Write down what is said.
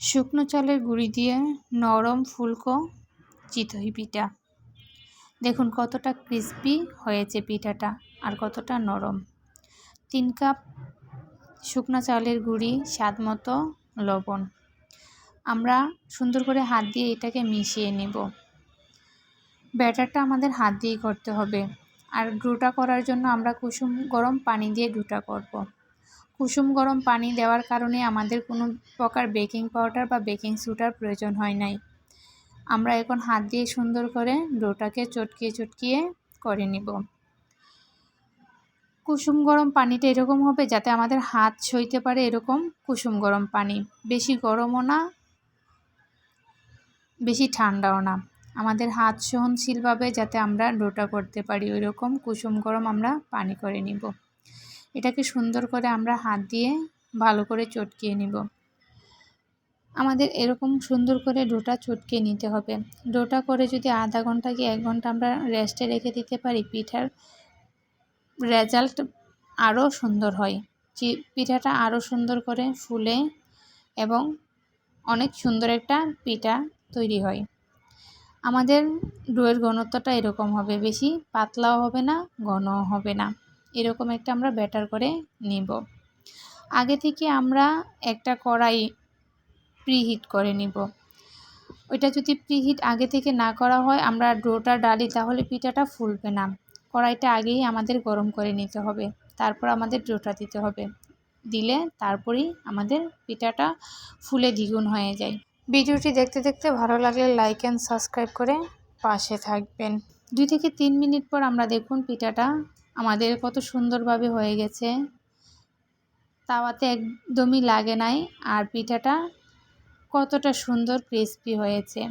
শুকনো চালের গুঁড়ি দিয়ে নরম ফুলকো চিতই পিঠা। দেখুন কতটা ক্রিস্পি হয়েছে পিঠাটা আর কতটা নরম। 3 কাপ শুকনো চালের গুঁড়ি, স্বাদ মতো লবণ। আমরা সুন্দর করে হাত দিয়ে এটাকে মিশিয়ে নেব। ব্যাটারটা আমাদের হাত দিয়েই করতে হবে। আর ডোটা করার জন্য আমরা কুসুম গরম পানি দিয়ে ডোটা করব। কুসুম গরম পানি দেওয়ার কারণে আমাদের কোনো প্রকার বেকিং পাউডার বা বেকিং সোডার প্রয়োজন হয় নাই। আমরা এখন হাত দিয়ে সুন্দর করে ডোটাকে চটকিয়ে চটকিয়ে করে নিব। কুসুম গরম পানিটা এরকম হবে যাতে আমাদের হাত সইতে পারে, এরকম কুসুম গরম পানি। বেশি গরমও না, বেশি ঠান্ডাও না, আমাদের হাত সহনশীলভাবে যাতে আমরা ডোটা করতে পারি ওই রকম কুসুম গরম আমরা পানি করে নিব। এটাকে সুন্দর করে আমরা হাত দিয়ে ভালো করে চটকিয়ে নিব। আমাদের এরকম সুন্দর করে ডোটা চটকিয়ে নিতে হবে। ডোটা করে যদি আধা ঘন্টা কি 1 ঘন্টা আমরা রেস্টে রেখে দিতে পারি, পিঠার রেজাল্ট আরও সুন্দর হয়। পিঠাটা আরও সুন্দর করে ফুলে এবং অনেক সুন্দর একটা পিঠা তৈরি হয়। আমাদের ডোয়ের ঘনত্বটা এরকম হবে, বেশি পাতলাও হবে না, ঘনও হবে না, এরকম একটা আমরা ব্যাটার করে নিব। আগে থেকে আমরা একটা কড়াই প্রিহিট করে নিব। ওইটা যদি প্রিহিট আগে থেকে না করা হয়, আমরা ডোটা ডালি তাহলে পিঠাটা ফুলবে না। কড়াইটা আগেই আমাদের গরম করে নিতে হবে, তারপর আমাদের ডোটা দিতে হবে। দিলে তারপরেই আমাদের পিঠাটা ফুলে দ্বিগুণ হয়ে যায়। ভিডিওটি দেখতে দেখতে ভালো লাগলে লাইক অ্যান্ড সাবস্ক্রাইব করে পাশে থাকবেন। 2 থেকে 3 মিনিট পর আমরা দেখুন পিঠাটা আমাদের কত সুন্দরভাবে হয়ে গেছে। তাওয়াতে একদমই লাগে নাই আর পিঠাটা কতটা সুন্দর ক্রিস্পি হয়েছে।